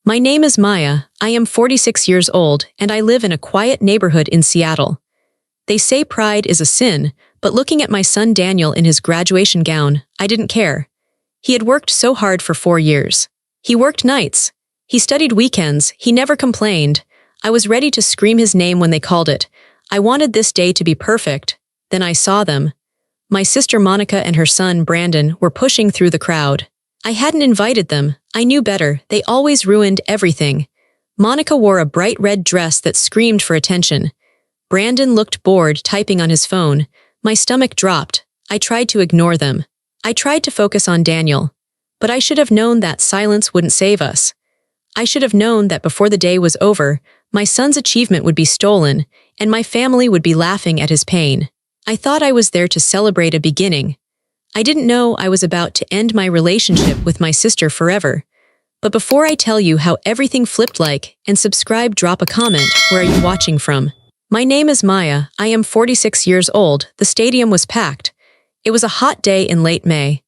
My name is Maya, I am 46 years old, and I live in a quiet neighborhood in Seattle. They say pride is a sin, but looking at my son Daniel in his graduation gown, I didn't care. He had worked so hard for 4 years. He worked nights. He studied weekends, he never complained. I was ready to scream his name when they called it. I wanted this day to be perfect. Then I saw them. My sister Monica and her son Brandon were pushing through the crowd. I hadn't invited them. I knew better. They always ruined everything. Monica wore a bright red dress that screamed for attention. Brandon looked bored typing on his phone. My stomach dropped. I tried to ignore them. I tried to focus on Daniel. But I should have known that silence wouldn't save us. I should have known that before the day was over, my son's achievement would be stolen, and my family would be laughing at his pain. I thought I was there to celebrate a beginning. I didn't know I was about to end my relationship with my sister forever. But before I tell you how everything flipped, like and subscribe, drop a comment. Where are you watching from? My name is Maya, I am 46 years old. The stadium was packed. It was a hot day in late May.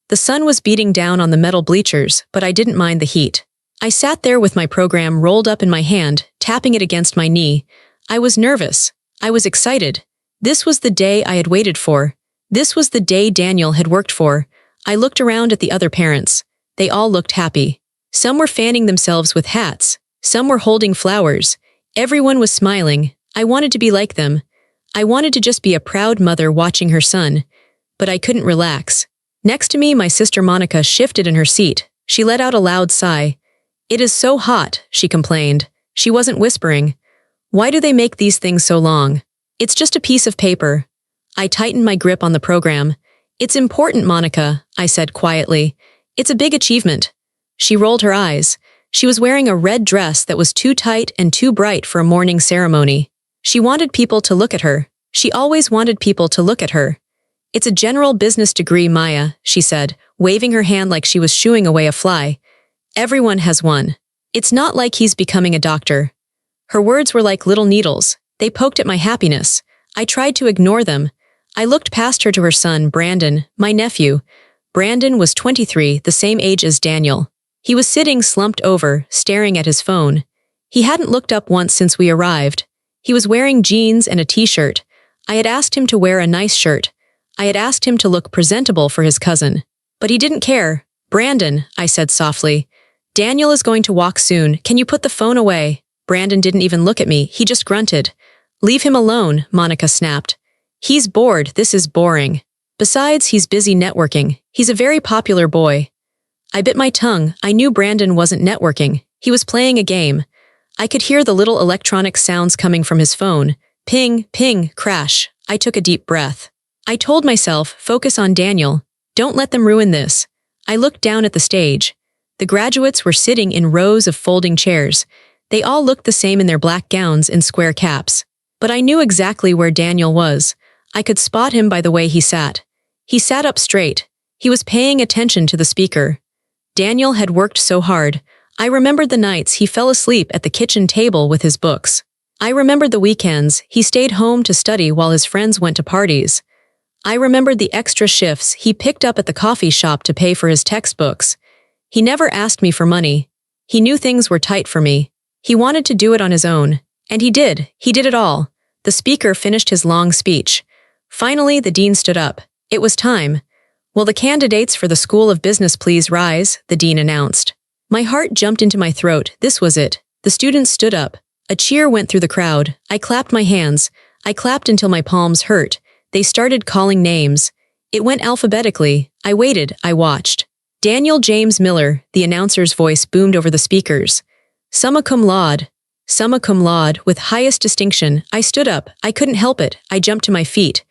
The sun was beating down on the metal bleachers, but I didn't mind the heat. I sat there with my program rolled up in my hand, tapping it against my knee. I was nervous. I was excited. This was the day I had waited for. This was the day Daniel had worked for. I looked around at the other parents. They all looked happy. Some were fanning themselves with hats. Some were holding flowers. Everyone was smiling. I wanted to be like them. I wanted to just be a proud mother watching her son. But I couldn't relax. Next to me, my sister Monica shifted in her seat. She let out a loud sigh. "It is so hot," she complained. She wasn't whispering. "Why do they make these things so long? It's just a piece of paper." I tightened my grip on the program. "It's important, Monica," I said quietly. "It's a big achievement." She rolled her eyes. She was wearing a red dress that was too tight and too bright for a morning ceremony. She wanted people to look at her. She always wanted people to look at her. "It's a general business degree, Maya," she said, waving her hand like she was shooing away a fly. "Everyone has one. It's not like he's becoming a doctor." Her words were like little needles. They poked at my happiness. I tried to ignore them. I looked past her to her son, Brandon, my nephew. Brandon was 23, the same age as Daniel. He was sitting slumped over, staring at his phone. He hadn't looked up once since we arrived. He was wearing jeans and a t-shirt. I had asked him to wear a nice shirt. I had asked him to look presentable for his cousin. But he didn't care. "Brandon," I said softly. "Daniel is going to walk soon. Can you put the phone away?" Brandon didn't even look at me. He just grunted. "Leave him alone," Monica snapped. "He's bored. This is boring. Besides, he's busy networking. He's a very popular boy." I bit my tongue. I knew Brandon wasn't networking. He was playing a game. I could hear the little electronic sounds coming from his phone. Ping, ping, crash. I took a deep breath. I told myself, focus on Daniel. Don't let them ruin this. I looked down at the stage. The graduates were sitting in rows of folding chairs. They all looked the same in their black gowns and square caps. But I knew exactly where Daniel was. I could spot him by the way he sat. He sat up straight. He was paying attention to the speaker. Daniel had worked so hard. I remembered the nights he fell asleep at the kitchen table with his books. I remembered the weekends he stayed home to study while his friends went to parties. I remembered the extra shifts he picked up at the coffee shop to pay for his textbooks. He never asked me for money. He knew things were tight for me. He wanted to do it on his own. And he did. He did it all. The speaker finished his long speech. Finally, the dean stood up. It was time. "Will the candidates for the School of Business please rise?" the dean announced. My heart jumped into my throat. This was it. The students stood up. A cheer went through the crowd. I clapped my hands. I clapped until my palms hurt. They started calling names. It went alphabetically. I waited. I watched. "Daniel James Miller," the announcer's voice boomed over the speakers. "Summa cum laude. Summa cum laude," with highest distinction. I stood up. I couldn't help it. I jumped to my feet.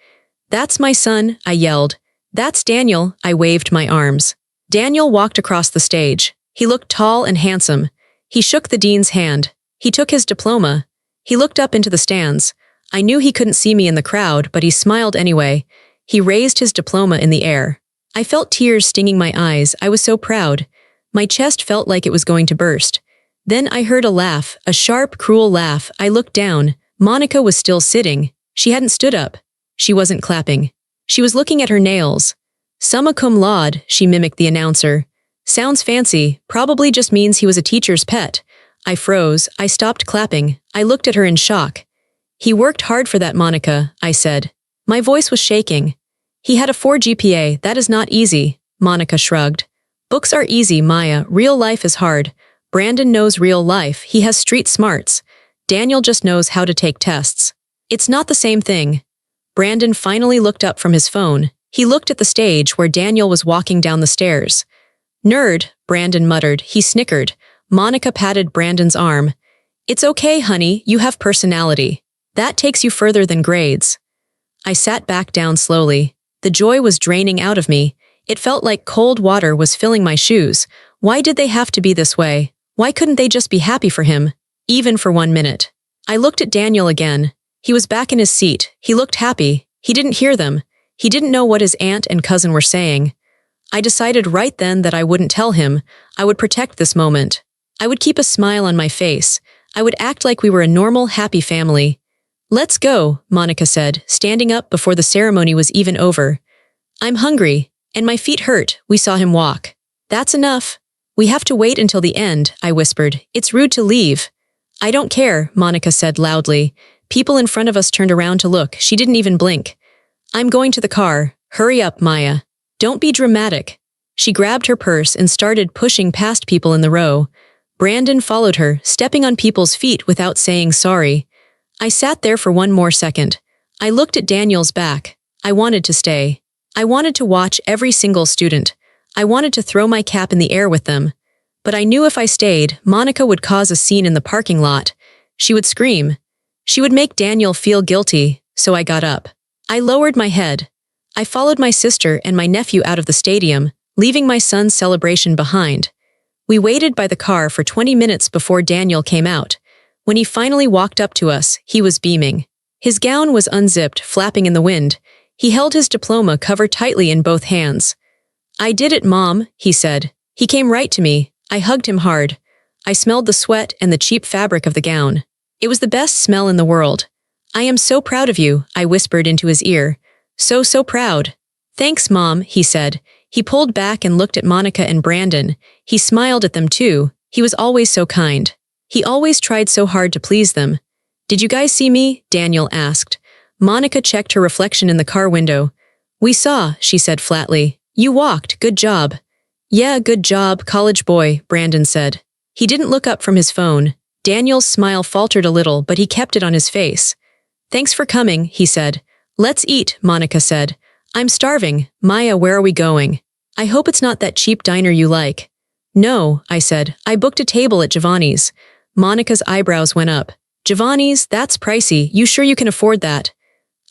"That's my son," I yelled. "That's Daniel," I waved my arms. Daniel walked across the stage. He looked tall and handsome. He shook the dean's hand. He took his diploma. He looked up into the stands. I knew he couldn't see me in the crowd, but he smiled anyway. He raised his diploma in the air. I felt tears stinging my eyes. I was so proud. My chest felt like it was going to burst. Then I heard a laugh, a sharp, cruel laugh. I looked down. Monica was still sitting. She hadn't stood up. She wasn't clapping. She was looking at her nails. "Summa cum laude," she mimicked the announcer. Sounds fancy, probably just means he was a teacher's pet. I froze, I stopped clapping, I looked at her in shock. He worked hard for that, Monica, I said. My voice was shaking. He had a 4 GPA, that is not easy, Monica shrugged. Books are easy, Maya, real life is hard. Brandon knows real life, he has street smarts. Daniel just knows how to take tests. It's not the same thing. Brandon finally looked up from his phone. He looked at the stage where Daniel was walking down the stairs. Nerd, Brandon muttered. He snickered. Monica patted Brandon's arm. It's okay, honey, you have personality. That takes you further than grades. I sat back down slowly. The joy was draining out of me. It felt like cold water was filling my shoes. Why did they have to be this way? Why couldn't they just be happy for him? Even for 1 minute. I looked at Daniel again. He was back in his seat. He looked happy. He didn't hear them. He didn't know what his aunt and cousin were saying. I decided right then that I wouldn't tell him. I would protect this moment. I would keep a smile on my face. I would act like we were a normal, happy family. Let's go, Monica said, standing up before the ceremony was even over. I'm hungry, and my feet hurt. We saw him walk. That's enough. We have to wait until the end, I whispered. It's rude to leave. I don't care, Monica said loudly. People in front of us turned around to look. She didn't even blink. I'm going to the car. Hurry up, Maya. Don't be dramatic. She grabbed her purse and started pushing past people in the row. Brandon followed her, stepping on people's feet without saying sorry. I sat there for 1 more second. I looked at Daniel's back. I wanted to stay. I wanted to watch every single student. I wanted to throw my cap in the air with them. But I knew if I stayed, Monica would cause a scene in the parking lot. She would scream. She would make Daniel feel guilty, so I got up. I lowered my head. I followed my sister and my nephew out of the stadium, leaving my son's celebration behind. We waited by the car for 20 minutes before Daniel came out. When he finally walked up to us, he was beaming. His gown was unzipped, flapping in the wind. He held his diploma covered tightly in both hands. I did it, Mom, he said. He came right to me. I hugged him hard. I smelled the sweat and the cheap fabric of the gown. It was the best smell in the world. I am so proud of you, I whispered into his ear. So proud. Thanks, Mom, he said. He pulled back and looked at Monica and Brandon. He smiled at them too. He was always so kind. He always tried so hard to please them. Did you guys see me? Daniel asked. Monica checked her reflection in the car window. We saw, she said flatly. You walked, good job. Yeah, good job, college boy, Brandon said. He didn't look up from his phone. Daniel's smile faltered a little, but he kept it on his face. Thanks for coming, he said. Let's eat, Monica said. I'm starving. Maya, where are we going? I hope it's not that cheap diner you like. No, I said. I booked a table at Giovanni's. Monica's eyebrows went up. Giovanni's, that's pricey. You sure you can afford that?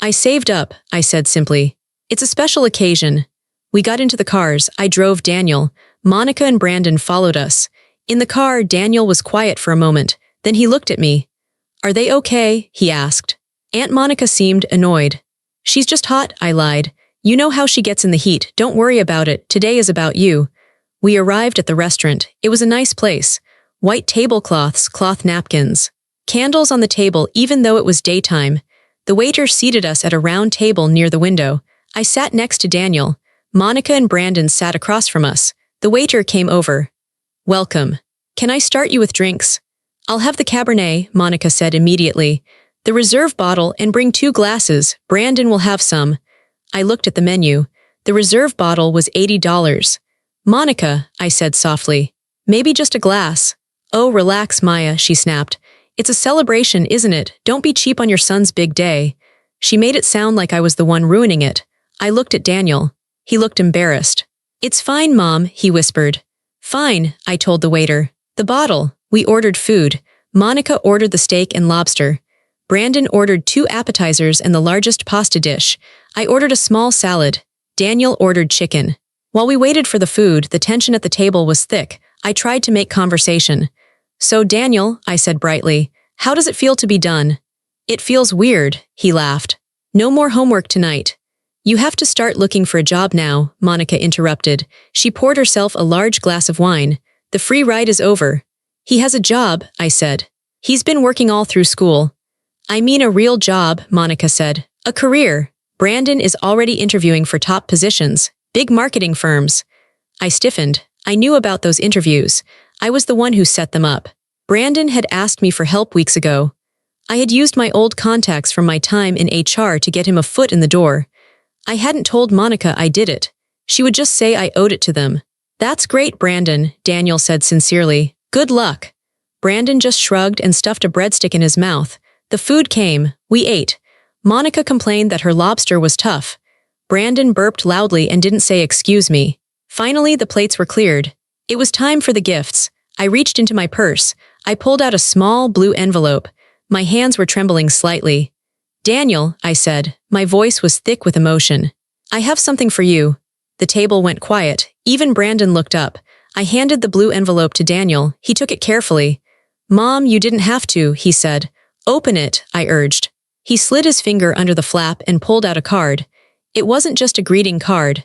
I saved up, I said simply. It's a special occasion. We got into the cars. I drove Daniel. Monica and Brandon followed us. In the car, Daniel was quiet for a moment. Then he looked at me. Are they okay? He asked. Aunt Monica seemed annoyed. She's just hot, I lied. You know how she gets in the heat. Don't worry about it. Today is about you. We arrived at the restaurant. It was a nice place. White tablecloths, cloth napkins. Candles on the table even though it was daytime. The waiter seated us at a round table near the window. I sat next to Daniel. Monica and Brandon sat across from us. The waiter came over. Welcome. Can I start you with drinks? I'll have the Cabernet, Monica said immediately. The reserve bottle and bring 2 glasses. Brandon will have some. I looked at the menu. The reserve bottle was $80. Monica, I said softly. Maybe just a glass. Oh, relax, Maya, she snapped. It's a celebration, isn't it? Don't be cheap on your son's big day. She made it sound like I was the one ruining it. I looked at Daniel. He looked embarrassed. It's fine, Mom, he whispered. Fine, I told the waiter. The bottle. We ordered food. Monica ordered the steak and lobster. Brandon ordered 2 appetizers and the largest pasta dish. I ordered a small salad. Daniel ordered chicken. While we waited for the food, the tension at the table was thick. I tried to make conversation. So, Daniel, I said brightly, how does it feel to be done? It feels weird, he laughed. No more homework tonight. You have to start looking for a job now, Monica interrupted. She poured herself a large glass of wine. The free ride is over. He has a job, I said. He's been working all through school. I mean a real job, Monica said. A career. Brandon is already interviewing for top positions, big marketing firms. I stiffened. I knew about those interviews. I was the one who set them up. Brandon had asked me for help weeks ago. I had used my old contacts from my time in HR to get him a foot in the door. I hadn't told Monica I did it. She would just say I owed it to them. That's great, Brandon, Daniel said sincerely. Good luck. Brandon just shrugged and stuffed a breadstick in his mouth. The food came. We ate. Monica complained that her lobster was tough. Brandon burped loudly and didn't say excuse me. Finally, the plates were cleared. It was time for the gifts. I reached into my purse. I pulled out a small blue envelope. My hands were trembling slightly. Daniel, I said. My voice was thick with emotion. I have something for you. The table went quiet. Even Brandon looked up. I handed the blue envelope to Daniel. He took it carefully. Mom, you didn't have to, he said. Open it, I urged. He slid his finger under the flap and pulled out a card. It wasn't just a greeting card.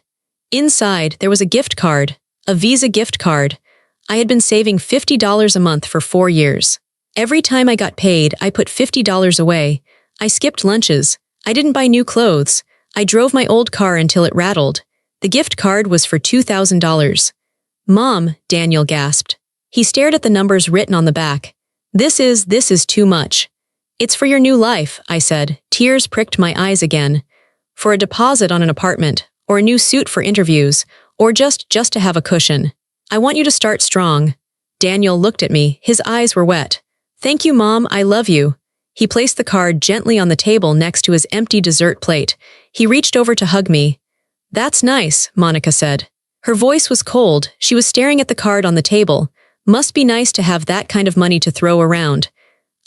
Inside, there was a gift card, a Visa gift card. I had been saving $50 a month for 4 years. Every time I got paid, I put $50 away. I skipped lunches. I didn't buy new clothes. I drove my old car until it rattled. The gift card was for $2,000. Mom, Daniel gasped. He stared at the numbers written on the back. This is too much. It's for your new life, I said. Tears pricked my eyes again. For a deposit on an apartment, or a new suit for interviews, or just to have a cushion. I want you to start strong. Daniel looked at me. His eyes were wet. Thank you, Mom. I love you. He placed the card gently on the table next to his empty dessert plate. He reached over to hug me. That's nice, Monica said. Her voice was cold. She was staring at the card on the table. Must be nice to have that kind of money to throw around.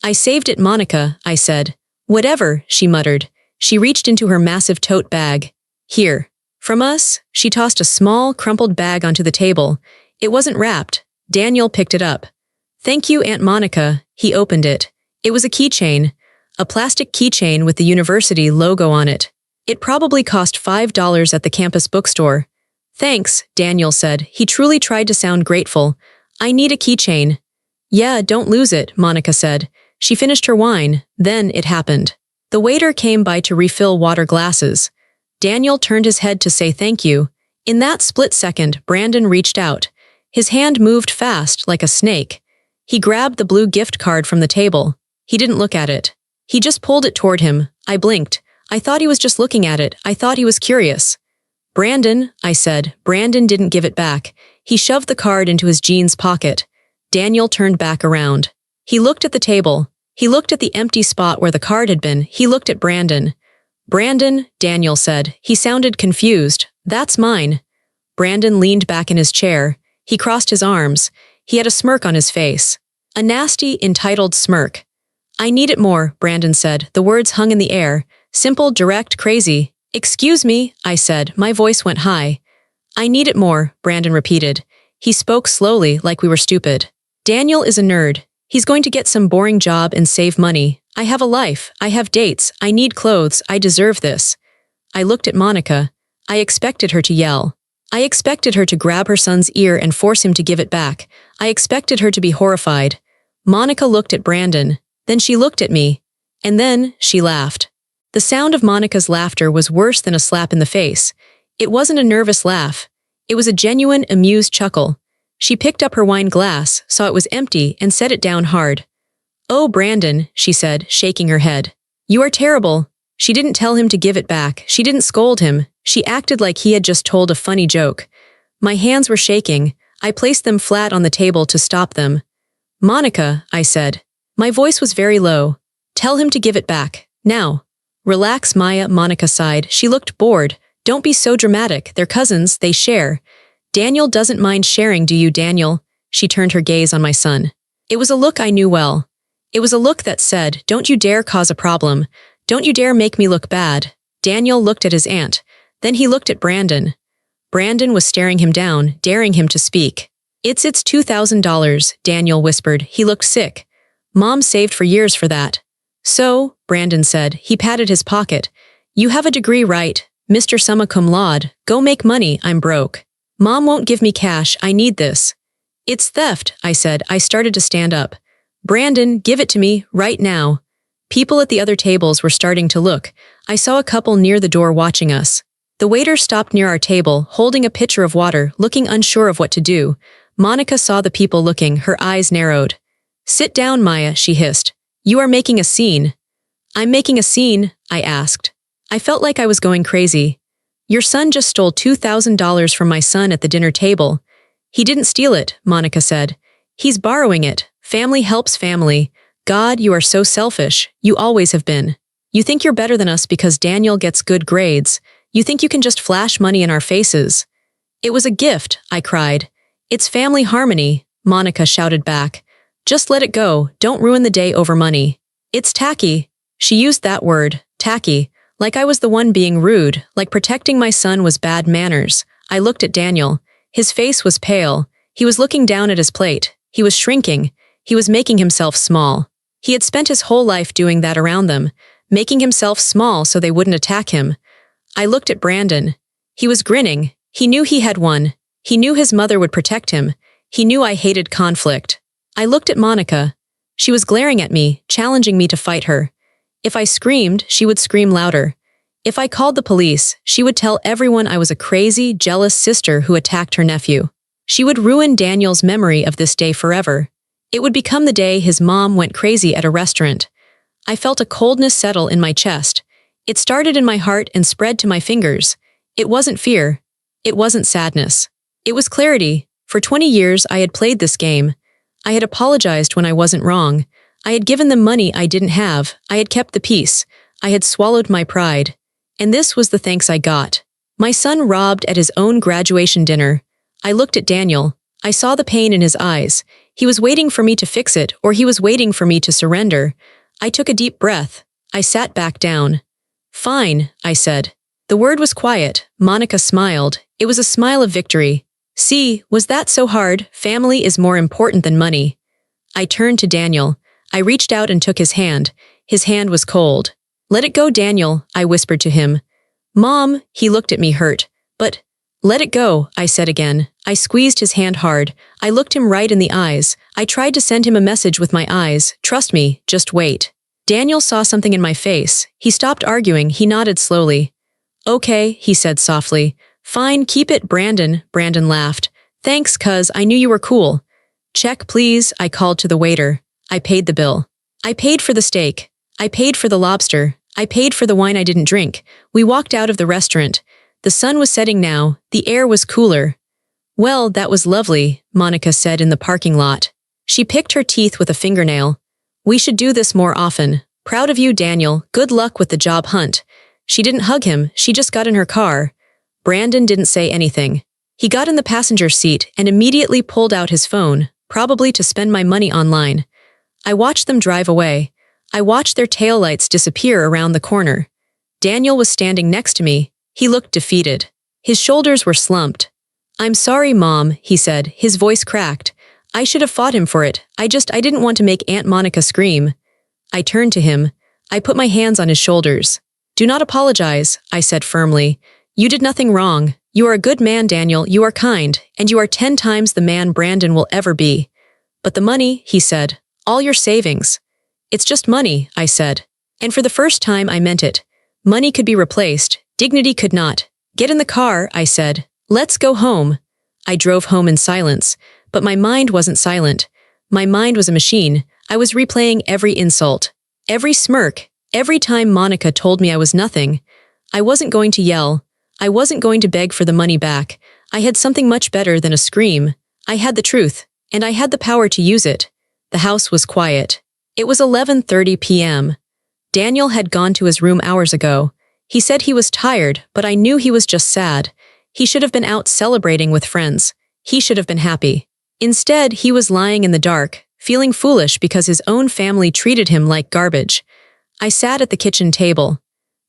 I saved it, Monica, I said. Whatever, she muttered. She reached into her massive tote bag. Here. From us, she tossed a small, crumpled bag onto the table. It wasn't wrapped. Daniel picked it up. Thank you, Aunt Monica. He opened it. It was a keychain. A plastic keychain with the university logo on it. It probably cost $5 at the campus bookstore. Thanks, Daniel said. He truly tried to sound grateful. I need a keychain. Yeah, don't lose it, Monica said. She finished her wine. Then it happened. The waiter came by to refill water glasses. Daniel turned his head to say thank you. In that split second, Brandon reached out. His hand moved fast, like a snake. He grabbed the blue gift card from the table. He didn't look at it. He just pulled it toward him. I blinked. I thought he was just looking at it. I thought he was curious. Brandon, I said. Brandon didn't give it back. He shoved the card into his jeans pocket. Daniel turned back around. He looked at the table. He looked at the empty spot where the card had been. He looked at Brandon. Brandon, Daniel said. He sounded confused. That's mine. Brandon leaned back in his chair. He crossed his arms. He had a smirk on his face. A nasty, entitled smirk. I need it more, Brandon said. The words hung in the air. Simple, direct, crazy. Excuse me, I said. My voice went high. I need it more, Brandon repeated. He spoke slowly, like we were stupid. Daniel is a nerd. He's going to get some boring job and save money. I have a life. I have dates. I need clothes. I deserve this. I looked at Monica. I expected her to yell. I expected her to grab her son's ear and force him to give it back. I expected her to be horrified. Monica looked at Brandon. Then she looked at me. And then she laughed. The sound of Monica's laughter was worse than a slap in the face. It wasn't a nervous laugh. It was a genuine, amused chuckle. She picked up her wine glass, saw it was empty, and set it down hard. Oh, Brandon, she said, shaking her head. You are terrible. She didn't tell him to give it back. She didn't scold him. She acted like he had just told a funny joke. My hands were shaking. I placed them flat on the table to stop them. Monica, I said. My voice was very low. Tell him to give it back. Now. Relax, Maya, Monica sighed. She looked bored. Don't be so dramatic. They're cousins. They share. Daniel doesn't mind sharing, do you, Daniel? She turned her gaze on my son. It was a look I knew well. It was a look that said, don't you dare cause a problem. Don't you dare make me look bad. Daniel looked at his aunt. Then he looked at Brandon. Brandon was staring him down, daring him to speak. It's $2,000, Daniel whispered. He looked sick. Mom saved for years for that. So, Brandon said. He patted his pocket. You have a degree, right? Mr. Summa cum laude. Go make money, I'm broke. Mom won't give me cash, I need this. It's theft, I said. I started to stand up. Brandon, give it to me, right now. People at the other tables were starting to look. I saw a couple near the door watching us. The waiter stopped near our table, holding a pitcher of water, looking unsure of what to do. Monica saw the people looking, her eyes narrowed. "Sit down, Maya," she hissed. "You are making a scene." "I'm making a scene?" I asked. I felt like I was going crazy. "Your son just stole $2,000 from my son at the dinner table." "He didn't steal it," Monica said. "He's borrowing it. Family helps family. God, you are so selfish. You always have been. You think you're better than us because Daniel gets good grades. You think you can just flash money in our faces." "It was a gift," I cried. "It's family harmony," Monica shouted back. "Just let it go. Don't ruin the day over money." "It's tacky." She used that word, tacky, like I was the one being rude, like protecting my son was bad manners. I looked at Daniel. His face was pale. He was looking down at his plate. He was shrinking. He was making himself small. He had spent his whole life doing that around them, making himself small so they wouldn't attack him. I looked at Brandon. He was grinning. He knew he had won. He knew his mother would protect him. He knew I hated conflict. I looked at Monica. She was glaring at me, challenging me to fight her. If I screamed, she would scream louder. If I called the police, she would tell everyone I was a crazy, jealous sister who attacked her nephew. She would ruin Daniel's memory of this day forever. It would become the day his mom went crazy at a restaurant. I felt a coldness settle in my chest. It started in my heart and spread to my fingers. It wasn't fear. It wasn't sadness. It was clarity. For 20 years, I had played this game. I had apologized when I wasn't wrong. I had given them money I didn't have. I had kept the peace. I had swallowed my pride. And this was the thanks I got. My son robbed at his own graduation dinner. I looked at Daniel. I saw the pain in his eyes. He was waiting for me to fix it, or he was waiting for me to surrender. I took a deep breath. I sat back down. "Fine," I said. The word was quiet. Monica smiled. It was a smile of victory. "See, was that so hard? Family is more important than money." I turned to Daniel. I reached out and took his hand. His hand was cold. "Let it go, Daniel," I whispered to him. "Mom," he looked at me hurt. "But, let it go," I said again. I squeezed his hand hard. I looked him right in the eyes. I tried to send him a message with my eyes. "Trust me, just wait." Daniel saw something in my face. He stopped arguing. He nodded slowly. "Okay," he said softly. "Fine, keep it, Brandon." Brandon laughed. "Thanks, cuz I knew you were cool." "Check, please," I called to the waiter. I paid the bill. I paid for the steak. I paid for the lobster. I paid for the wine I didn't drink. We walked out of the restaurant. The sun was setting now. The air was cooler. "Well, that was lovely," Monica said in the parking lot. She picked her teeth with a fingernail. "We should do this more often. Proud of you, Daniel. Good luck with the job hunt." She didn't hug him. She just got in her car. Brandon didn't say anything. He got in the passenger seat and immediately pulled out his phone, probably to spend my money online. I watched them drive away. I watched their taillights disappear around the corner. Daniel was standing next to me. He looked defeated. His shoulders were slumped. "I'm sorry, Mom," he said, his voice cracked. "I should have fought him for it. I didn't want to make Aunt Monica scream." I turned to him. I put my hands on his shoulders. "Do not apologize," I said firmly. "You did nothing wrong. You are a good man, Daniel. You are kind, and you are 10 times the man Brandon will ever be." "But the money," he said. "All your savings." "It's just money," I said. And for the first time I meant it. Money could be replaced. Dignity could not. "Get in the car," I said. "Let's go home." I drove home in silence, but my mind wasn't silent. My mind was a machine. I was replaying every insult, every smirk, every time Monica told me I was nothing. I wasn't going to yell. I wasn't going to beg for the money back. I had something much better than a scream. I had the truth, and I had the power to use it. The house was quiet. It was 11:30 p.m. Daniel had gone to his room hours ago. He said he was tired, but I knew he was just sad. He should have been out celebrating with friends. He should have been happy. Instead, he was lying in the dark, feeling foolish because his own family treated him like garbage. I sat at the kitchen table.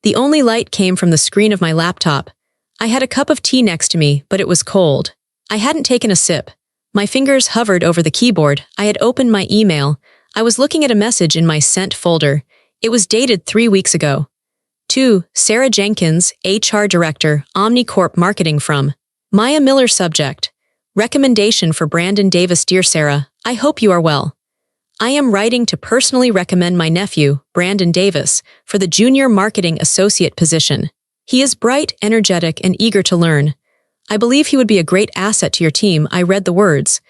The only light came from the screen of my laptop. I had a cup of tea next to me, but it was cold. I hadn't taken a sip. My fingers hovered over the keyboard. I had opened my email. I was looking at a message in my sent folder. It was dated 3 weeks ago. To Sarah Jenkins, HR Director, OmniCorp Marketing from Maya Miller. Subject: Recommendation for Brandon Davis. Dear Sarah, I hope you are well. I am writing to personally recommend my nephew, Brandon Davis, for the Junior Marketing Associate position. He is bright, energetic, and eager to learn. I believe he would be a great asset to your team. I read the words.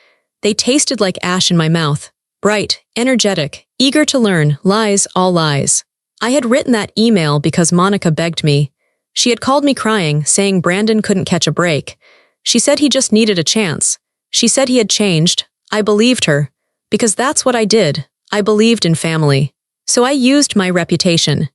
They tasted like ash in my mouth. Bright, energetic, eager to learn, lies, all lies. I had written that email because Monica begged me. She had called me crying, saying Brandon couldn't catch a break. She said he just needed a chance. She said he had changed. I believed her. Because that's what I did. I believed in family. So I used my reputation.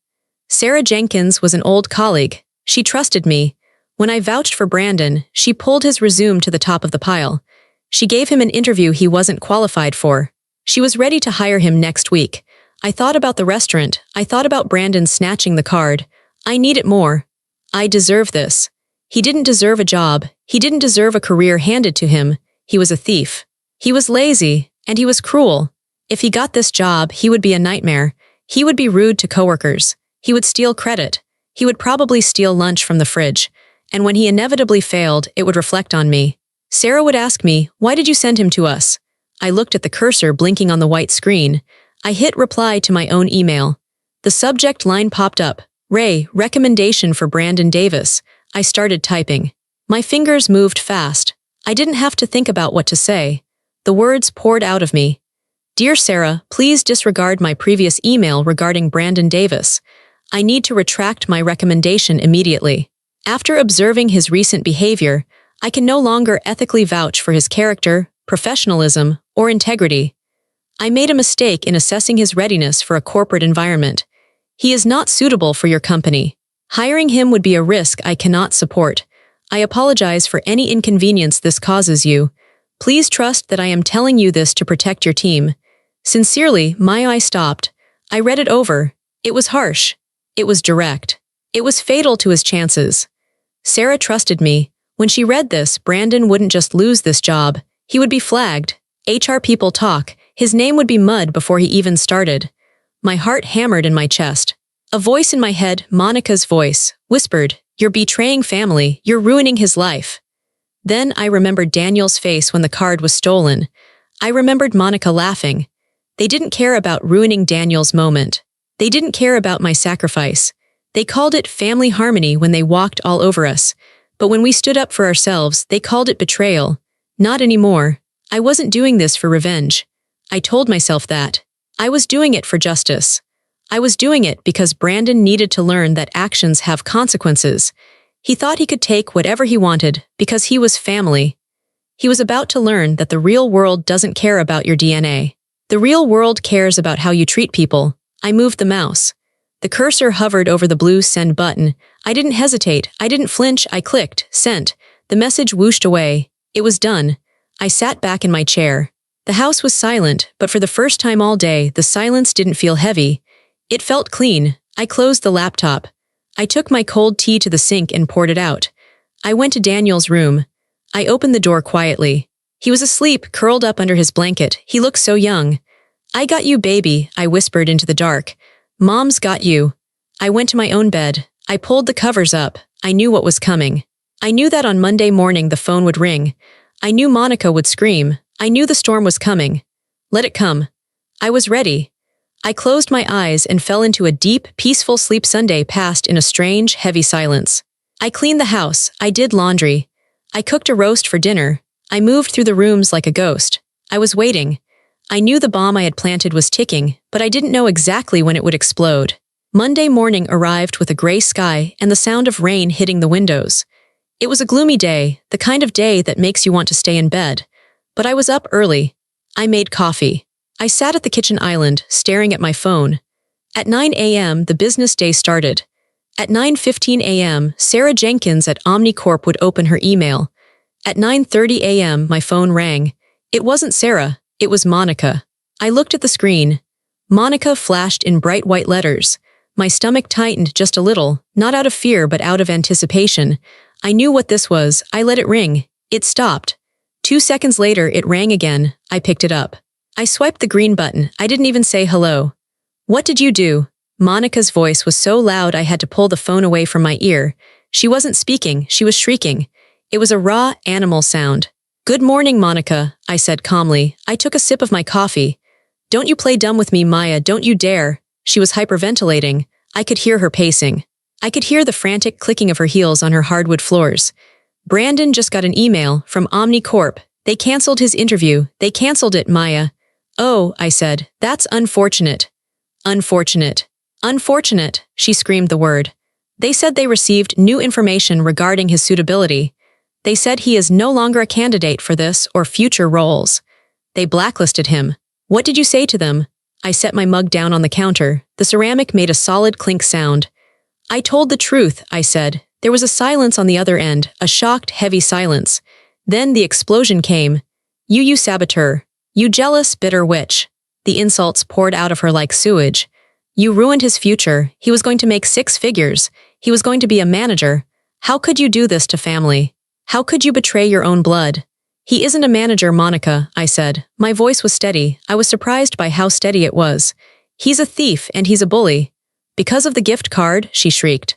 Sarah Jenkins was an old colleague. She trusted me. When I vouched for Brandon, she pulled his resume to the top of the pile. She gave him an interview he wasn't qualified for. She was ready to hire him next week. I thought about the restaurant. I thought about Brandon snatching the card. I need it more. I deserve this. He didn't deserve a job. He didn't deserve a career handed to him. He was a thief. He was lazy, and he was cruel. If he got this job, he would be a nightmare. He would be rude to coworkers. He would steal credit. He would probably steal lunch from the fridge. And when he inevitably failed, it would reflect on me. Sarah would ask me, "Why did you send him to us?" I looked at the cursor blinking on the white screen. I hit reply to my own email. The subject line popped up. Ray, recommendation for Brandon Davis. I started typing. My fingers moved fast. I didn't have to think about what to say. The words poured out of me. Dear Sarah, please disregard my previous email regarding Brandon Davis. I need to retract my recommendation immediately. After observing his recent behavior, I can no longer ethically vouch for his character, professionalism, or integrity. I made a mistake in assessing his readiness for a corporate environment. He is not suitable for your company. Hiring him would be a risk I cannot support. I apologize for any inconvenience this causes you. Please trust that I am telling you this to protect your team. Sincerely, my eye stopped. I read it over. It was harsh. It was direct. It was fatal to his chances. Sarah trusted me. When she read this, Brandon wouldn't just lose this job. He would be flagged. HR people talk. His name would be mud before he even started. My heart hammered in my chest. A voice in my head, Monica's voice, whispered, "You're betraying family. You're ruining his life." Then I remembered Daniel's face when the card was stolen. I remembered Monica laughing. They didn't care about ruining Daniel's moment. They didn't care about my sacrifice. They called it family harmony when they walked all over us. But when we stood up for ourselves, they called it betrayal. Not anymore. I wasn't doing this for revenge. I told myself that. I was doing it for justice. I was doing it because Brandon needed to learn that actions have consequences. He thought he could take whatever he wanted because he was family. He was about to learn that the real world doesn't care about your DNA. The real world cares about how you treat people. I moved the mouse. The cursor hovered over the blue send button. I didn't hesitate. I didn't flinch. I clicked, sent. The message whooshed away. It was done. I sat back in my chair. The house was silent, but for the first time all day, the silence didn't feel heavy. It felt clean. I closed the laptop. I took my cold tea to the sink and poured it out. I went to Daniel's room. I opened the door quietly. He was asleep, curled up under his blanket. He looked so young. "I got you, baby," I whispered into the dark. "Mom's got you." I went to my own bed. I pulled the covers up. I knew what was coming. I knew that on Monday morning the phone would ring. I knew Monica would scream. I knew the storm was coming. Let it come. I was ready. I closed my eyes and fell into a deep, peaceful sleep. Sunday passed in a strange, heavy silence. I cleaned the house. I did laundry. I cooked a roast for dinner. I moved through the rooms like a ghost. I was waiting. I knew the bomb I had planted was ticking, but I didn't know exactly when it would explode. Monday morning arrived with a gray sky and the sound of rain hitting the windows. It was a gloomy day, the kind of day that makes you want to stay in bed. But I was up early. I made coffee. I sat at the kitchen island, staring at my phone. At 9 a.m., the business day started. At 9:15 a.m., Sarah Jenkins at Omnicorp would open her email. At 9:30 a.m., my phone rang. It wasn't Sarah, it was Monica. I looked at the screen. Monica flashed in bright white letters. My stomach tightened just a little, not out of fear but out of anticipation. I knew what this was. I let it ring. It stopped. 2 seconds later, it rang again. I picked it up. I swiped the green button. I didn't even say hello. "What did you do?" Monica's voice was so loud I had to pull the phone away from my ear. She wasn't speaking, she was shrieking. It was a raw, animal sound. "Good morning, Monica," I said calmly. I took a sip of my coffee. "Don't you play dumb with me, Maya, don't you dare." She was hyperventilating. I could hear her pacing. I could hear the frantic clicking of her heels on her hardwood floors. Brandon just got an email from Omnicorp. They canceled his interview. They canceled it, Maya. Oh, I said, that's unfortunate. Unfortunate. Unfortunate, she screamed the word. They said they received new information regarding his suitability. They said he is no longer a candidate for this or future roles. They blacklisted him. What did you say to them? I set my mug down on the counter. The ceramic made a solid clink sound. I told the truth, I said. There was a silence on the other end, a shocked, heavy silence. Then the explosion came. You saboteur. You jealous, bitter witch. The insults poured out of her like sewage. You ruined his future. He was going to make 6 figures. He was going to be a manager. How could you do this to family? How could you betray your own blood? He isn't a manager, Monica, I said. My voice was steady. I was surprised by how steady it was. He's a thief and he's a bully. Because of the gift card, she shrieked.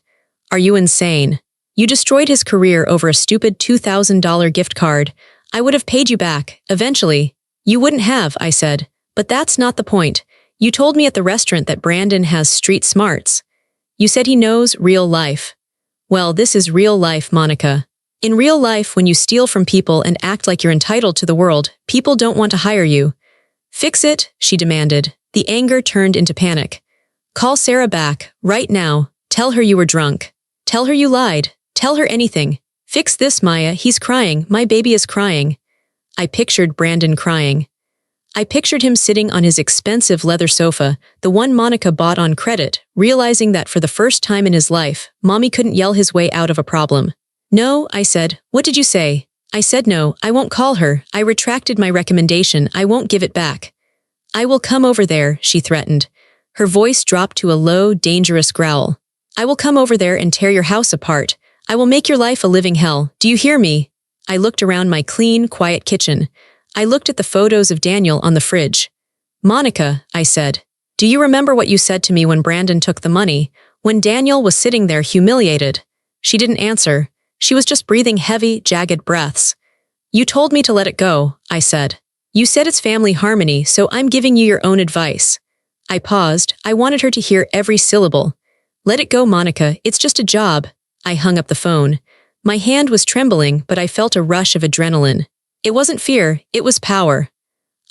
Are you insane? You destroyed his career over a stupid $2,000 gift card. I would have paid you back, eventually. You wouldn't have, I said. But that's not the point. You told me at the restaurant that Brandon has street smarts. You said he knows real life. Well, this is real life, Monica. In real life, when you steal from people and act like you're entitled to the world, people don't want to hire you. Fix it, she demanded. The anger turned into panic. Call Sarah back, right now. Tell her you were drunk. Tell her you lied. Tell her anything. Fix this, Maya. He's crying. My baby is crying. I pictured Brandon crying. I pictured him sitting on his expensive leather sofa, the one Monica bought on credit, realizing that for the first time in his life, Mommy couldn't yell his way out of a problem. No, I said. What did you say? I said no, I won't call her. I retracted my recommendation. I won't give it back. I will come over there, she threatened. Her voice dropped to a low, dangerous growl. I will come over there and tear your house apart. I will make your life a living hell. Do you hear me? I looked around my clean, quiet kitchen. I looked at the photos of Daniel on the fridge. Monica, I said, do you remember what you said to me when Brandon took the money, when Daniel was sitting there humiliated? She didn't answer. She was just breathing heavy, jagged breaths. You told me to let it go, I said. You said it's family harmony, so I'm giving you your own advice. I paused. I wanted her to hear every syllable. Let it go, Monica. It's just a job. I hung up the phone. My hand was trembling, but I felt a rush of adrenaline. It wasn't fear, it was power.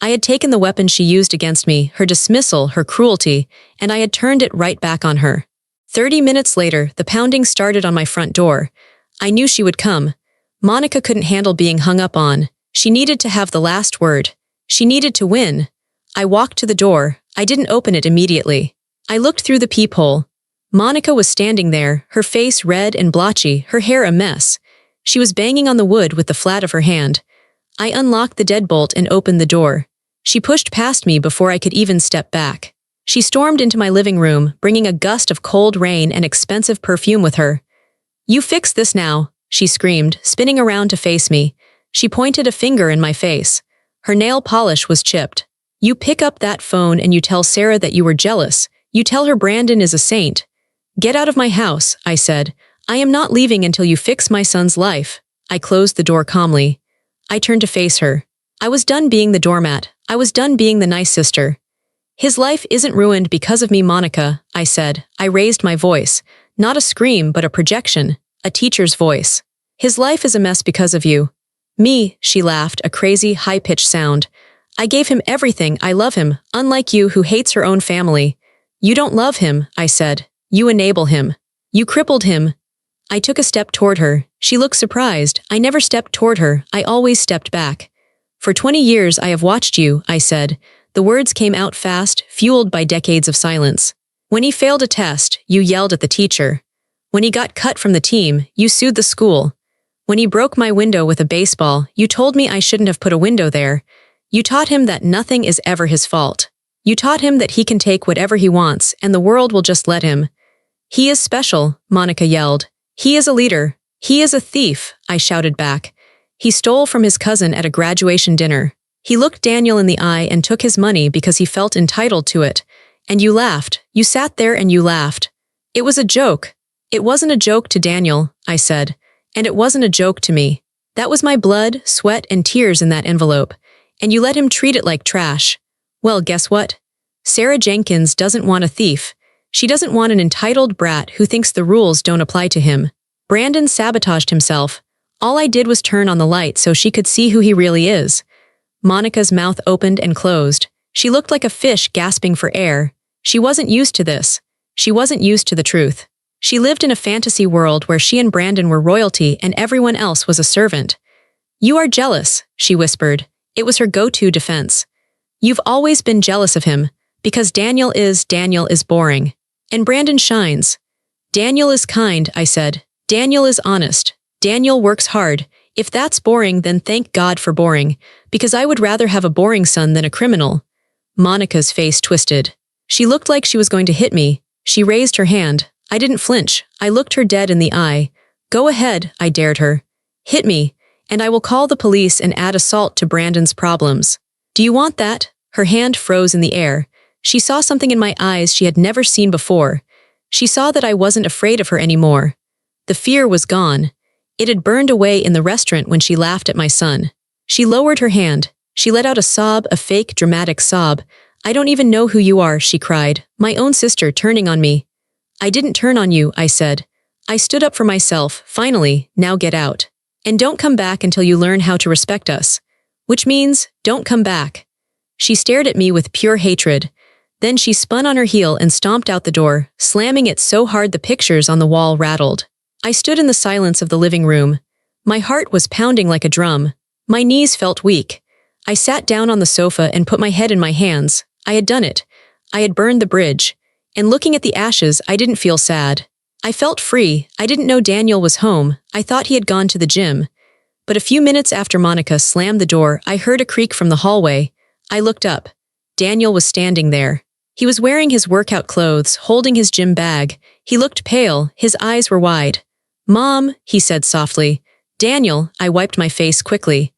I had taken the weapon she used against me, her dismissal, her cruelty, and I had turned it right back on her. 30 minutes later, the pounding started on my front door. I knew she would come. Monica couldn't handle being hung up on. She needed to have the last word. She needed to win. I walked to the door. I didn't open it immediately. I looked through the peephole. Monica was standing there, her face red and blotchy, her hair a mess. She was banging on the wood with the flat of her hand. I unlocked the deadbolt and opened the door. She pushed past me before I could even step back. She stormed into my living room, bringing a gust of cold rain and expensive perfume with her. You fix this now, she screamed, spinning around to face me. She pointed a finger in my face. Her nail polish was chipped. You pick up that phone and you tell Sarah that you were jealous. You tell her Brandon is a saint. Get out of my house, I said. I am not leaving until you fix my son's life. I closed the door calmly. I turned to face her. I was done being the doormat. I was done being the nice sister. His life isn't ruined because of me, Monica, I said. I raised my voice. Not a scream, but a projection. A teacher's voice. His life is a mess because of you. Me, she laughed, a crazy, high-pitched sound. I gave him everything. I love him, unlike you who hates her own family. You don't love him, I said. You enable him. You crippled him. I took a step toward her. She looked surprised. I never stepped toward her. I always stepped back. For 20 years I have watched you, I said. The words came out fast, fueled by decades of silence. When he failed a test, you yelled at the teacher. When he got cut from the team, you sued the school. When he broke my window with a baseball, you told me I shouldn't have put a window there. You taught him that nothing is ever his fault. You taught him that he can take whatever he wants and the world will just let him. He is special, Monica yelled. He is a leader. He is a thief, I shouted back. He stole from his cousin at a graduation dinner. He looked Daniel in the eye and took his money because he felt entitled to it. And you laughed. You sat there and you laughed. It was a joke. It wasn't a joke to Daniel, I said. And it wasn't a joke to me. That was my blood, sweat, and tears in that envelope. And you let him treat it like trash. Well, guess what? Sarah Jenkins doesn't want a thief. She doesn't want an entitled brat who thinks the rules don't apply to him. Brandon sabotaged himself. All I did was turn on the light so she could see who he really is. Monica's mouth opened and closed. She looked like a fish gasping for air. She wasn't used to this. She wasn't used to the truth. She lived in a fantasy world where she and Brandon were royalty and everyone else was a servant. "You are jealous," she whispered. It was her go-to defense. "You've always been jealous of him, because Daniel is boring. And Brandon shines." "Daniel is kind," I said. "Daniel is honest. Daniel works hard. If that's boring, then thank God for boring, because I would rather have a boring son than a criminal." Monica's face twisted. She looked like she was going to hit me. She raised her hand. I didn't flinch. I looked her dead in the eye. "Go ahead," I dared her. "Hit me, and I will call the police and add assault to Brandon's problems." "Do you want that?" Her hand froze in the air. She saw something in my eyes she had never seen before. She saw that I wasn't afraid of her anymore. The fear was gone. It had burned away in the restaurant when she laughed at my son. She lowered her hand. She let out a sob, a fake, dramatic sob. "I don't even know who you are," she cried, my own sister turning on me. "I didn't turn on you," I said. "I stood up for myself, finally, now get out. And don't come back until you learn how to respect us. Which means, don't come back." She stared at me with pure hatred. Then she spun on her heel and stomped out the door, slamming it so hard the pictures on the wall rattled. I stood in the silence of the living room. My heart was pounding like a drum. My knees felt weak. I sat down on the sofa and put my head in my hands. I had done it. I had burned the bridge. And looking at the ashes, I didn't feel sad. I felt free. I didn't know Daniel was home. I thought he had gone to the gym. But a few minutes after Monica slammed the door, I heard a creak from the hallway. I looked up. Daniel was standing there. He was wearing his workout clothes, holding his gym bag. He looked pale. His eyes were wide. "Mom," he said softly. "Daniel," I wiped my face quickly.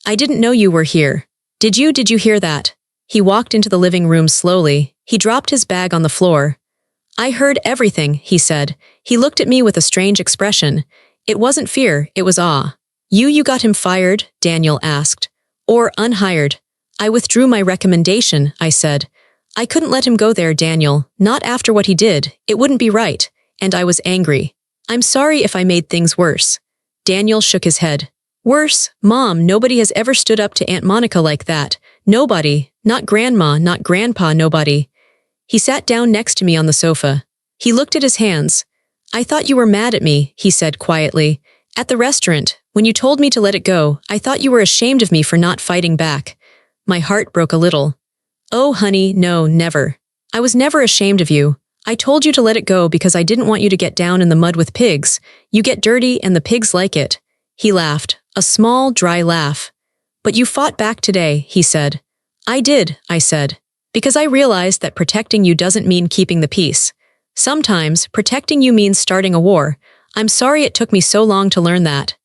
"I didn't know you were here." Did you hear that?" He walked into the living room slowly. He dropped his bag on the floor. "I heard everything," he said. He looked at me with a strange expression. It wasn't fear, it was awe. You got him fired?" Daniel asked. "Or unhired?" "I withdrew my recommendation," I said. "I couldn't let him go there, Daniel. Not after what he did. It wouldn't be right." And I was angry. "I'm sorry if I made things worse." Daniel shook his head. "Worse? Mom, nobody has ever stood up to Aunt Monica like that. Nobody. Not Grandma, not Grandpa, nobody." He sat down next to me on the sofa. He looked at his hands. "I thought you were mad at me," he said quietly. "At the restaurant, when you told me to let it go, I thought you were ashamed of me for not fighting back." My heart broke a little. "Oh, honey, no, never. I was never ashamed of you. I told you to let it go because I didn't want you to get down in the mud with pigs. You get dirty and the pigs like it." He laughed, a small, dry laugh. "But you fought back today," he said. "I did," I said. "Because I realized that protecting you doesn't mean keeping the peace. Sometimes, protecting you means starting a war. I'm sorry it took me so long to learn that."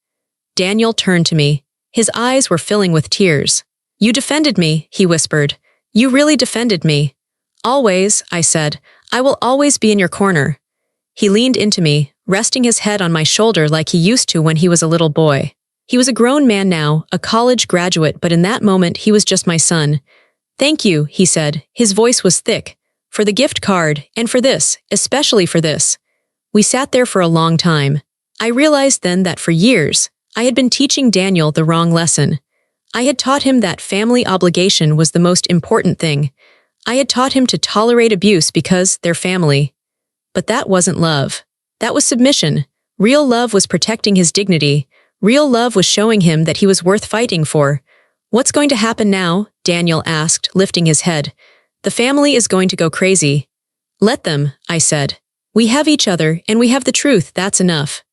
Daniel turned to me. His eyes were filling with tears. "You defended me," he whispered. "You really defended me." "Always," I said. "I will always be in your corner." He leaned into me, resting his head on my shoulder like he used to when he was a little boy. He was a grown man now, a college graduate, but in that moment he was just my son. "Thank you," he said. His voice was thick. "For the gift card, and for this, especially for this." We sat there for a long time. I realized then that for years, I had been teaching Daniel the wrong lesson. I had taught him that family obligation was the most important thing. I had taught him to tolerate abuse because they're family. But that wasn't love. That was submission. Real love was protecting his dignity. Real love was showing him that he was worth fighting for. "What's going to happen now?" Daniel asked, lifting his head. "The family is going to go crazy." "Let them," I said. "We have each other, and we have the truth, that's enough."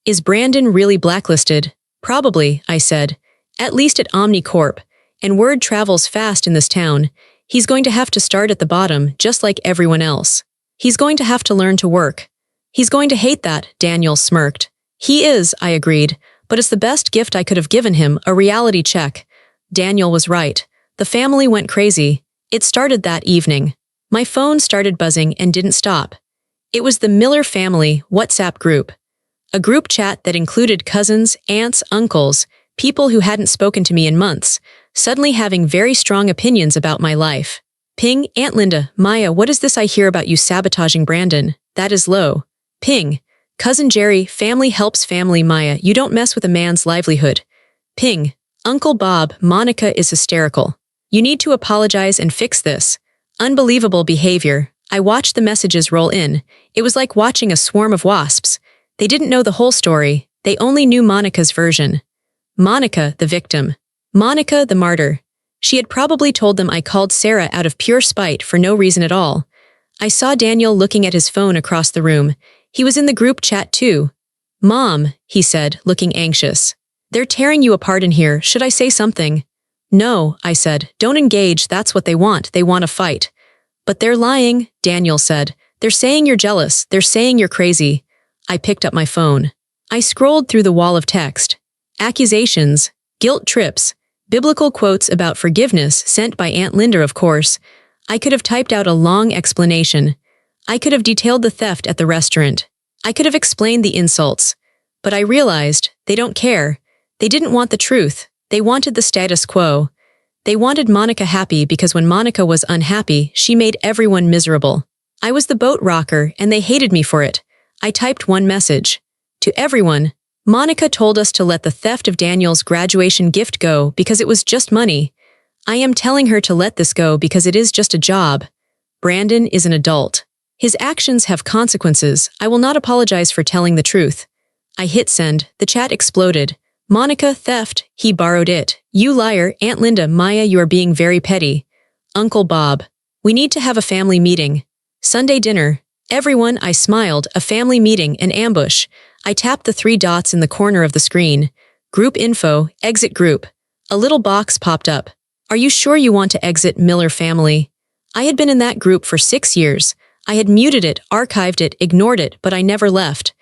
"Is Brandon really blacklisted?" "Probably," I said. "At least at Omnicorp. And word travels fast in this town. He's going to have to start at the bottom, just like everyone else. He's going to have to learn to work." "He's going to hate that," Daniel smirked. "He is," I agreed. "But it's the best gift I could have given him, a reality check." Daniel was right. The family went crazy. It started that evening. My phone started buzzing and didn't stop. It was the Miller family WhatsApp group. A group chat that included cousins, aunts, uncles, people who hadn't spoken to me in months, suddenly having very strong opinions about my life. Ping, Aunt Linda, Maya, what is this I hear about you sabotaging Brandon? That is low. Ping, Cousin Jerry, family helps family. Maya, you don't mess with a man's livelihood. Ping, Uncle Bob, Monica is hysterical. You need to apologize and fix this. Unbelievable behavior. I watched the messages roll in. It was like watching a swarm of wasps. They didn't know the whole story. They only knew Monica's version. Monica, the victim. Monica, the martyr. She had probably told them I called Sarah out of pure spite for no reason at all. I saw Daniel looking at his phone across the room. He was in the group chat too. Mom, he said, looking anxious. They're tearing you apart in here. Should I say something? No, I said. Don't engage. That's what they want. They want a fight. But they're lying, Daniel said. They're saying you're jealous. They're saying you're crazy. I picked up my phone. I scrolled through the wall of text. Accusations, guilt trips, biblical quotes about forgiveness sent by Aunt Linda, of course. I could have typed out a long explanation. I could have detailed the theft at the restaurant. I could have explained the insults. But I realized they don't care. They didn't want the truth. They wanted the status quo. They wanted Monica happy because when Monica was unhappy, she made everyone miserable. I was the boat rocker and they hated me for it. I typed one message. To everyone, Monica told us to let the theft of Daniel's graduation gift go because it was just money. I am telling her to let this go because it is just a job. Brandon is an adult. His actions have consequences. I will not apologize for telling the truth. I hit send. The chat exploded. Monica, theft. He borrowed it. You liar, Aunt Linda, Maya, you are being very petty. Uncle Bob. We need to have a family meeting. Sunday dinner. Everyone, I smiled. A family meeting, an ambush. I tapped the 3 dots in the corner of the screen. Group info, exit group. A little box popped up. Are you sure you want to exit Miller family? I had been in that group for 6 years. I had muted it, archived it, ignored it, but I never left.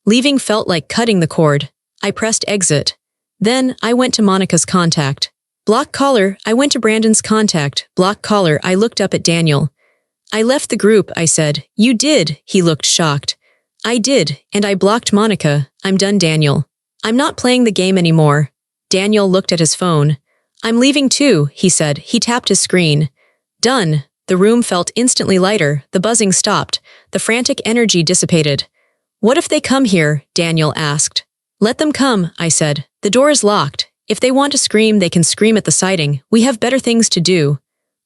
Leaving felt like cutting the cord. I pressed exit. Then, I went to Monica's contact. Block caller, I went to Brandon's contact. Block caller, I looked up at Daniel. I left the group, I said. You did, he looked shocked. I did, and I blocked Monica. I'm done, Daniel. I'm not playing the game anymore. Daniel looked at his phone. I'm leaving too, he said. He tapped his screen. Done. The room felt instantly lighter. The buzzing stopped. The frantic energy dissipated. What if they come here? Daniel asked. Let them come, I said. The door is locked. If they want to scream, they can scream at the siding. We have better things to do.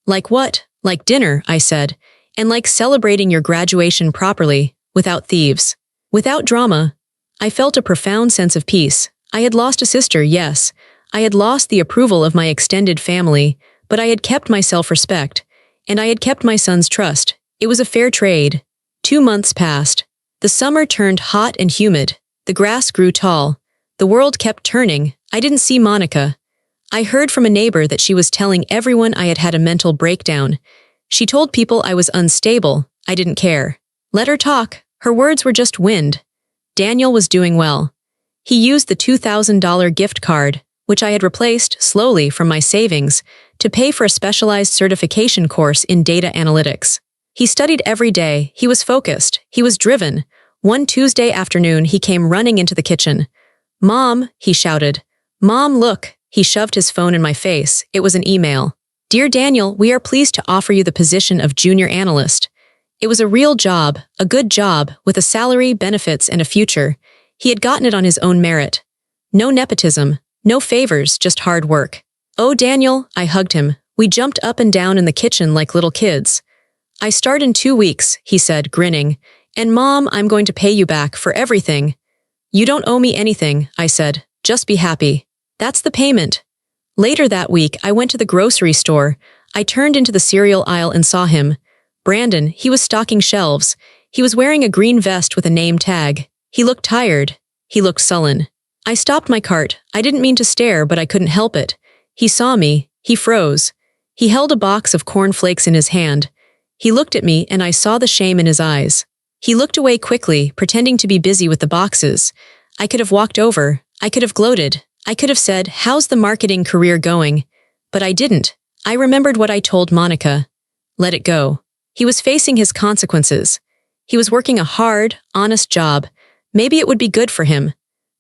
Like what? Like dinner, I said. And like celebrating your graduation properly, without thieves. Without drama. I felt a profound sense of peace. I had lost a sister, yes. I had lost the approval of my extended family, but I had kept my self-respect. And I had kept my son's trust. It was a fair trade. 2 months passed. The summer turned hot and humid. The grass grew tall. The world kept turning. I didn't see Monica. I heard from a neighbor that she was telling everyone I had had a mental breakdown. She told people I was unstable. I didn't care. Let her talk. Her words were just wind. Daniel was doing well. He used the $2,000 gift card, which I had replaced slowly from my savings, to pay for a specialized certification course in data analytics. He studied every day. He was focused. He was driven. One Tuesday afternoon, he came running into the kitchen. Mom, he shouted. Mom, look. He shoved his phone in my face. It was an email. Dear Daniel, we are pleased to offer you the position of junior analyst. It was a real job, a good job, with a salary, benefits, and a future. He had gotten it on his own merit. No nepotism, no favors, just hard work. Oh, Daniel, I hugged him. We jumped up and down in the kitchen like little kids. I start in 2 weeks, he said, grinning. And Mom, I'm going to pay you back for everything. You don't owe me anything, I said. Just be happy. That's the payment. Later that week, I went to the grocery store. I turned into the cereal aisle and saw him. Brandon, he was stocking shelves. He was wearing a green vest with a name tag. He looked tired. He looked sullen. I stopped my cart. I didn't mean to stare, but I couldn't help it. He saw me. He froze. He held a box of cornflakes in his hand. He looked at me, and I saw the shame in his eyes. He looked away quickly, pretending to be busy with the boxes. I could have walked over. I could have gloated. I could have said, how's the marketing career going? But I didn't. I remembered what I told Monica. Let it go. He was facing his consequences. He was working a hard, honest job. Maybe it would be good for him.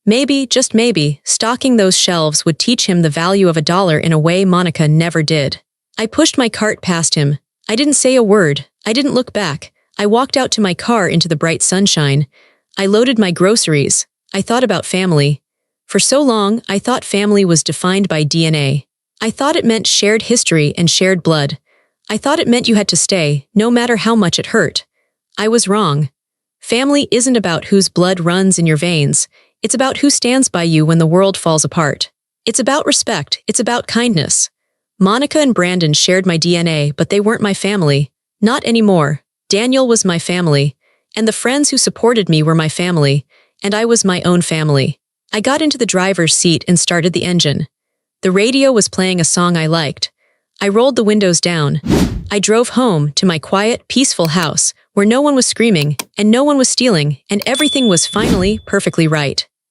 Maybe, just maybe, stocking those shelves would teach him the value of $1 in a way Monica never did. I pushed my cart past him. I didn't say a word. I didn't look back. I walked out to my car into the bright sunshine. I loaded my groceries. I thought about family. For so long, I thought family was defined by DNA. I thought it meant shared history and shared blood. I thought it meant you had to stay, no matter how much it hurt. I was wrong. Family isn't about whose blood runs in your veins. It's about who stands by you when the world falls apart. It's about respect. It's about kindness. Monica and Brandon shared my DNA, but they weren't my family. Not anymore. Daniel was my family. And the friends who supported me were my family. And I was my own family. I got into the driver's seat and started the engine. The radio was playing a song I liked. I rolled the windows down. I drove home to my quiet, peaceful house where no one was screaming and no one was stealing and everything was finally perfectly right.